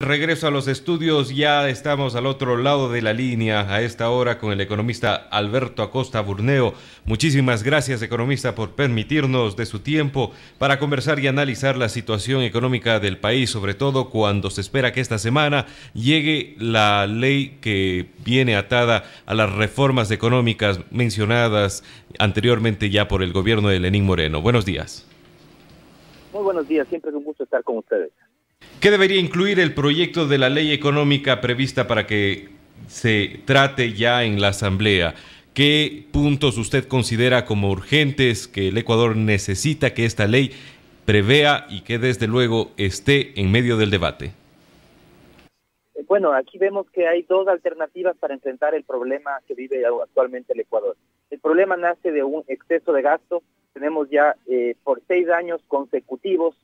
Regreso a los estudios, ya estamos al otro lado de la línea a esta hora con el economista Alberto Acosta Burneo. Muchísimas gracias, economista, por permitirnos de su tiempo para conversar y analizar la situación económica del país, sobre todo cuando se espera que esta semana llegue la ley que viene atada a las reformas económicas mencionadas anteriormente ya por el gobierno de Lenín Moreno. Buenos días. Muy buenos días, siempre es un gusto estar con ustedes. ¿Qué debería incluir el proyecto de la ley económica prevista para que se trate ya en la Asamblea? ¿Qué puntos usted considera como urgentes que el Ecuador necesita que esta ley prevea y que desde luego esté en medio del debate? Bueno, aquí vemos que hay dos alternativas para enfrentar el problema que vive actualmente el Ecuador. El problema nace de un exceso de gasto. Tenemos ya por 6 años consecutivos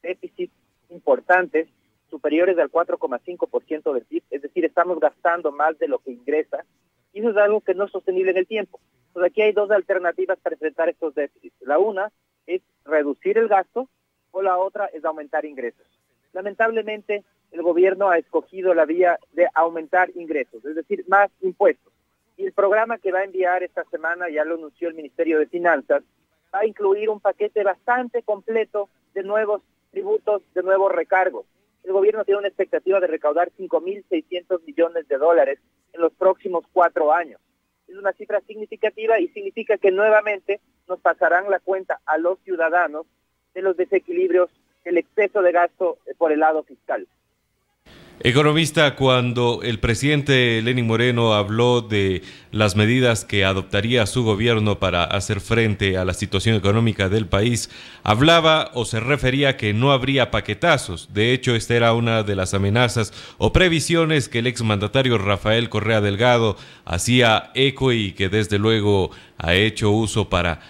déficits importantes, superiores al 4,5% del PIB, es decir, estamos gastando más de lo que ingresa, y eso es algo que no es sostenible en el tiempo. Entonces aquí hay dos alternativas para enfrentar estos déficits. La una es reducir el gasto, o la otra es aumentar ingresos. Lamentablemente, el gobierno ha escogido la vía de aumentar ingresos, es decir, más impuestos. Y el programa que va a enviar esta semana, ya lo anunció el Ministerio de Finanzas, va a incluir un paquete bastante completo de nuevos tributos, de nuevos recargos. El gobierno tiene una expectativa de recaudar 5.600 millones de dólares en los próximos 4 años. Es una cifra significativa y significa que nuevamente nos pasarán la cuenta a los ciudadanos de los desequilibrios, el exceso de gasto por el lado fiscal. Economista, cuando el presidente Lenín Moreno habló de las medidas que adoptaría su gobierno para hacer frente a la situación económica del país, hablaba o se refería a que no habría paquetazos. De hecho, esta era una de las amenazas o previsiones que el exmandatario Rafael Correa Delgado hacía eco y que desde luego ha hecho uso para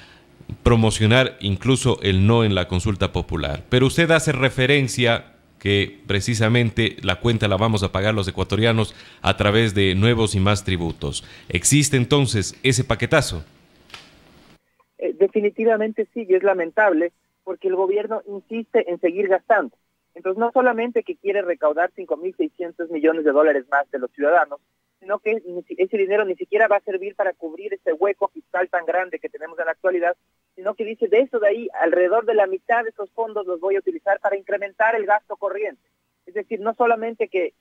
promocionar incluso el no en la consulta popular. Pero usted hace referencia que precisamente la cuenta la vamos a pagar los ecuatorianos a través de nuevos y más tributos. ¿Existe entonces ese paquetazo? Definitivamente sí, y es lamentable porque el gobierno insiste en seguir gastando. Entonces no solamente que quiere recaudar 5.600 millones de dólares más de los ciudadanos, sino que ese dinero ni siquiera va a servir para cubrir ese hueco fiscal tan grande que tenemos en la actualidad, sino que dice de eso de ahí, alrededor de la mitad de esos fondos los voy a utilizar para incrementar el gasto corriente. Es decir, no solamente que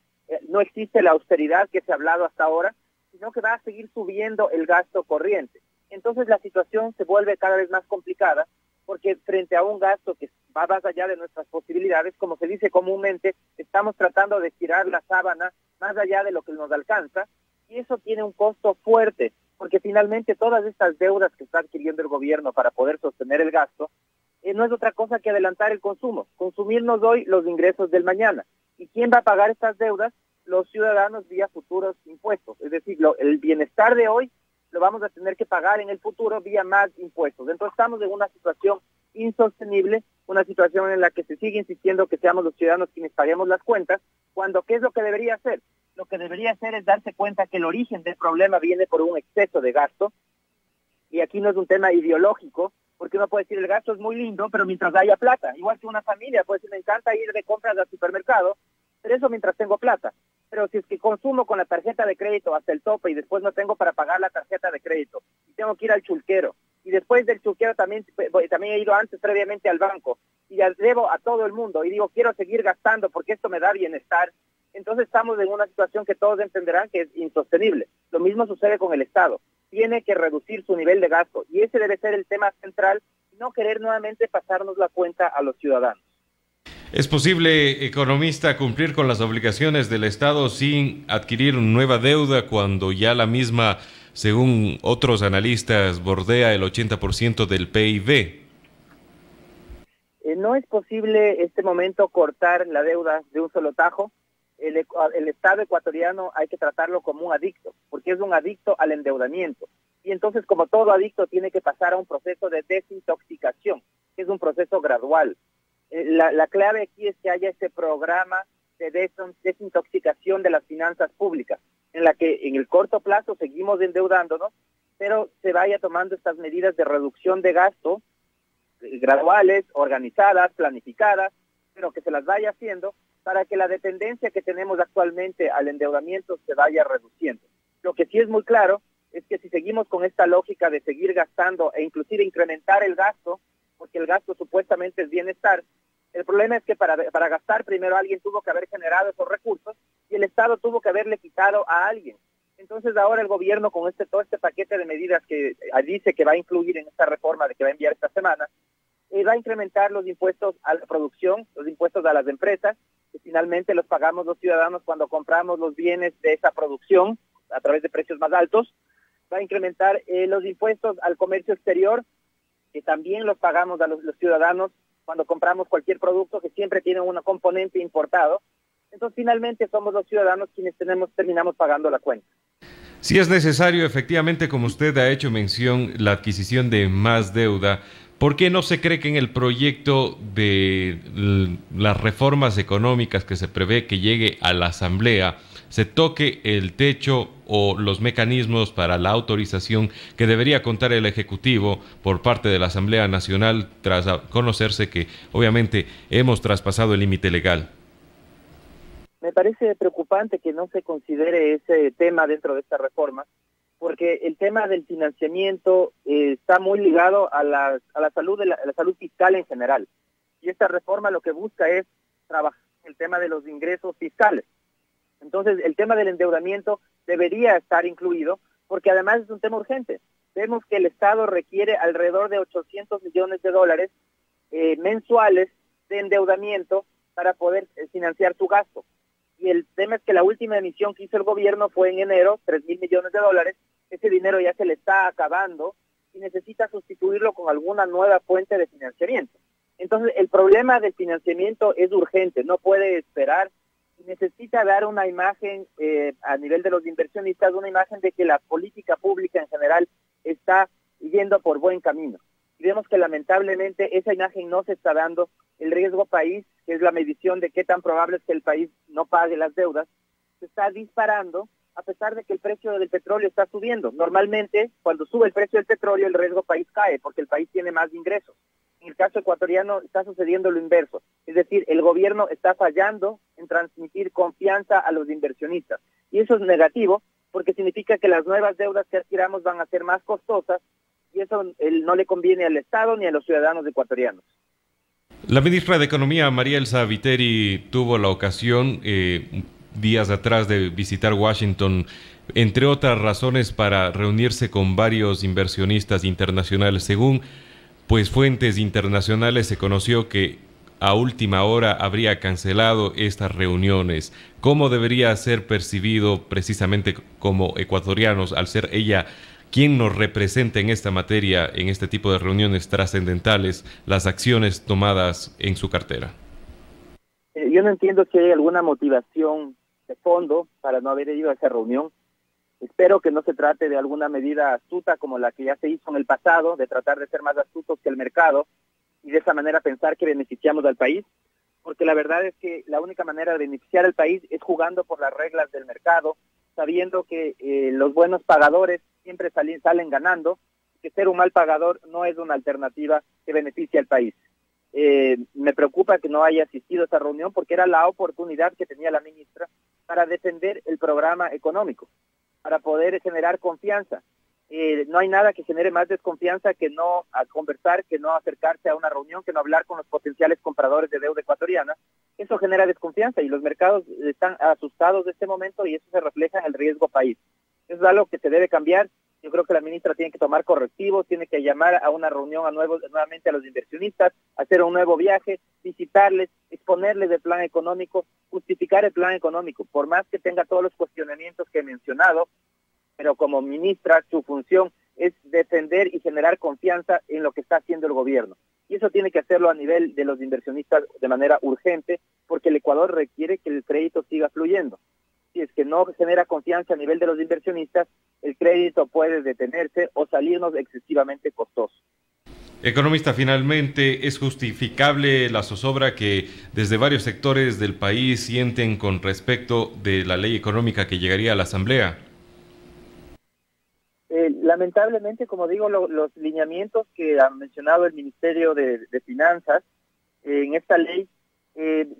no existe la austeridad que se ha hablado hasta ahora, sino que va a seguir subiendo el gasto corriente. Entonces la situación se vuelve cada vez más complicada, porque frente a un gasto que va más allá de nuestras posibilidades, como se dice comúnmente, estamos tratando de estirar la sábana más allá de lo que nos alcanza, y eso tiene un costo fuerte, porque finalmente todas estas deudas que está adquiriendo el gobierno para poder sostener el gasto, no es otra cosa que adelantar el consumo, consumirnos hoy los ingresos del mañana. ¿Y quién va a pagar estas deudas? Los ciudadanos vía futuros impuestos, es decir, el bienestar de hoy lo vamos a tener que pagar en el futuro vía más impuestos. Entonces estamos en una situación insostenible, una situación en la que se sigue insistiendo que seamos los ciudadanos quienes paguemos las cuentas, cuando ¿qué es lo que debería hacer? Lo que debería hacer es darse cuenta que el origen del problema viene por un exceso de gasto, y aquí no es un tema ideológico, porque uno puede decir el gasto es muy lindo, pero mientras haya plata, igual que una familia, puede decir me encanta ir de compras al supermercado, pero eso mientras tengo plata. Pero si es que consumo con la tarjeta de crédito hasta el tope y después no tengo para pagar la tarjeta de crédito, y tengo que ir al chulquero, y después del chulquero también he ido antes previamente al banco, y ya debo a todo el mundo, y digo quiero seguir gastando porque esto me da bienestar, entonces estamos en una situación que todos entenderán que es insostenible. Lo mismo sucede con el Estado. Tiene que reducir su nivel de gasto, y ese debe ser el tema central, y no querer nuevamente pasarnos la cuenta a los ciudadanos. ¿Es posible, economista, cumplir con las obligaciones del Estado sin adquirir nueva deuda cuando ya la misma, según otros analistas, bordea el 80% del PIB? No es posible este momento cortar la deuda de un solo tajo. El Estado ecuatoriano hay que tratarlo como un adicto, porque es un adicto al endeudamiento. Y entonces, como todo adicto, tiene que pasar a un proceso de desintoxicación, que es un proceso gradual. La clave aquí es que haya este programa de desintoxicación de las finanzas públicas, en la que en el corto plazo seguimos endeudándonos, pero se vaya tomando estas medidas de reducción de gasto graduales, organizadas, planificadas, pero que se las vaya haciendo para que la dependencia que tenemos actualmente al endeudamiento se vaya reduciendo. Lo que sí es muy claro es que si seguimos con esta lógica de seguir gastando e inclusive incrementar el gasto, porque el gasto supuestamente es bienestar, el problema es que para gastar primero alguien tuvo que haber generado esos recursos y el Estado tuvo que haberle quitado a alguien. Entonces ahora el gobierno con todo este paquete de medidas que dice que va a incluir en esta reforma de que va a enviar esta semana, va a incrementar los impuestos a la producción, los impuestos a las empresas, que finalmente los pagamos los ciudadanos cuando compramos los bienes de esa producción a través de precios más altos. Va a incrementar los impuestos al comercio exterior, que también los pagamos a los ciudadanos cuando compramos cualquier producto que siempre tiene un componente importado. Entonces finalmente somos los ciudadanos quienes terminamos pagando la cuenta. Si es necesario, efectivamente, como usted ha hecho mención, la adquisición de más deuda, ¿por qué no se cree que en el proyecto de las reformas económicas que se prevé que llegue a la Asamblea se toque el techo o los mecanismos para la autorización que debería contar el Ejecutivo por parte de la Asamblea Nacional tras conocerse que obviamente hemos traspasado el límite legal? Me parece preocupante que no se considere ese tema dentro de esta reforma, porque el tema del financiamiento está muy ligado a la salud la salud fiscal en general. Y esta reforma lo que busca es trabajar el tema de los ingresos fiscales. Entonces, el tema del endeudamiento debería estar incluido, porque además es un tema urgente. Vemos que el Estado requiere alrededor de 800 millones de dólares mensuales de endeudamiento para poder financiar su gasto. Y el tema es que la última emisión que hizo el gobierno fue en enero, 3.000 millones de dólares. Ese dinero ya se le está acabando y necesita sustituirlo con alguna nueva fuente de financiamiento. Entonces, el problema del financiamiento es urgente, no puede esperar. Necesita dar una imagen a nivel de los inversionistas, una imagen de que la política pública en general está yendo por buen camino. Y vemos que lamentablemente esa imagen no se está dando. El riesgo país, que es la medición de qué tan probable es que el país no pague las deudas, se está disparando a pesar de que el precio del petróleo está subiendo. Normalmente, cuando sube el precio del petróleo, el riesgo país cae porque el país tiene más ingresos. En el caso ecuatoriano está sucediendo lo inverso. Es decir, el gobierno está fallando en transmitir confianza a los inversionistas. Y eso es negativo porque significa que las nuevas deudas que adquiramos van a ser más costosas y eso no le conviene al Estado ni a los ciudadanos ecuatorianos. La ministra de Economía, María Elsa Viteri, tuvo la ocasión días atrás de visitar Washington, entre otras razones, para reunirse con varios inversionistas internacionales. Según fuentes internacionales, se conoció que a última hora habría cancelado estas reuniones. ¿Cómo debería ser percibido precisamente como ecuatorianos al ser ella quien nos representa en esta materia, en este tipo de reuniones trascendentales, las acciones tomadas en su cartera? Yo no entiendo si hay alguna motivación de fondo para no haber ido a esa reunión. Espero que no se trate de alguna medida astuta como la que ya se hizo en el pasado, de tratar de ser más astutos que el mercado y de esa manera pensar que beneficiamos al país, porque la verdad es que la única manera de beneficiar al país es jugando por las reglas del mercado, sabiendo que los buenos pagadores siempre salen ganando, que ser un mal pagador no es una alternativa que beneficie al país. Me preocupa que no haya asistido a esa reunión porque era la oportunidad que tenía la ministra para defender el programa económico, para poder generar confianza. No hay nada que genere más desconfianza que no conversar, que no acercarse a una reunión, que no hablar con los potenciales compradores de deuda ecuatoriana. Eso genera desconfianza y los mercados están asustados de este momento y eso se refleja en el riesgo país. Eso es algo que se debe cambiar. Yo creo que la ministra tiene que tomar correctivos, tiene que llamar a una reunión nuevamente a los inversionistas, hacer un nuevo viaje, visitarles, exponerles el plan económico, justificar el plan económico, por más que tenga todos los cuestionamientos que he mencionado, pero como ministra su función es defender y generar confianza en lo que está haciendo el gobierno. Y eso tiene que hacerlo a nivel de los inversionistas de manera urgente, porque el Ecuador requiere que el crédito siga fluyendo. Si es que no genera confianza a nivel de los inversionistas, el crédito puede detenerse o salirnos excesivamente costoso. Economista, finalmente, ¿es justificable la zozobra que desde varios sectores del país sienten con respecto de la ley económica que llegaría a la Asamblea? Lamentablemente, como digo, los lineamientos que ha mencionado el Ministerio de Finanzas en esta ley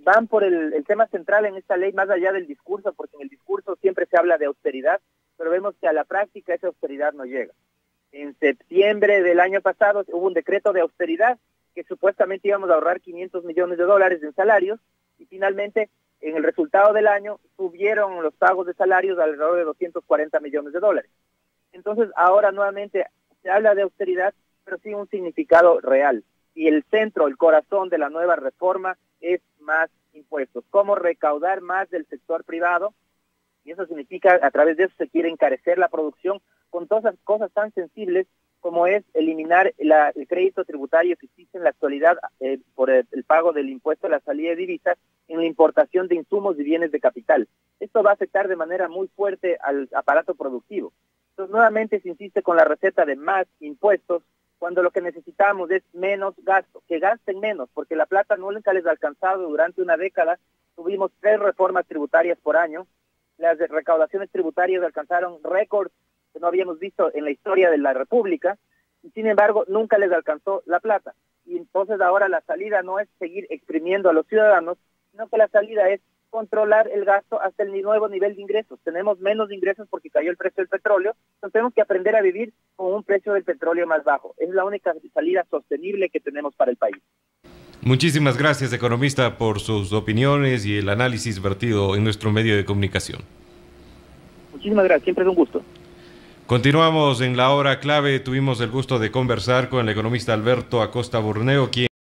van por el tema central en esta ley, más allá del discurso, porque en el discurso siempre se habla de austeridad, pero vemos que a la práctica esa austeridad no llega. En septiembre del año pasado hubo un decreto de austeridad que supuestamente íbamos a ahorrar 500 millones de dólares en salarios, y finalmente en el resultado del año subieron los pagos de salarios alrededor de 240 millones de dólares. Entonces ahora nuevamente se habla de austeridad, pero sin un significado real. Y el centro, el corazón de la nueva reforma es más impuestos. Cómo recaudar más del sector privado, y eso significa, a través de eso se quiere encarecer la producción con todas esas cosas tan sensibles como es eliminar el crédito tributario que existe en la actualidad por el pago del impuesto a la salida de divisas en la importación de insumos y bienes de capital. Esto va a afectar de manera muy fuerte al aparato productivo. Entonces, nuevamente se insiste con la receta de más impuestos, cuando lo que necesitamos es menos gasto, que gasten menos, porque la plata nunca les ha alcanzado. Durante una década tuvimos 3 reformas tributarias por año, las recaudaciones tributarias alcanzaron récords que no habíamos visto en la historia de la República, y sin embargo nunca les alcanzó la plata. Y entonces ahora la salida no es seguir exprimiendo a los ciudadanos, sino que la salida es controlar el gasto hasta el nuevo nivel de ingresos. Tenemos menos ingresos porque cayó el precio del petróleo, entonces tenemos que aprender a vivir con un precio del petróleo más bajo. Es la única salida sostenible que tenemos para el país. Muchísimas gracias, economista, por sus opiniones y el análisis vertido en nuestro medio de comunicación. Muchísimas gracias, siempre es un gusto. Continuamos en la hora clave. Tuvimos el gusto de conversar con el economista Alberto Acosta Burneo, quien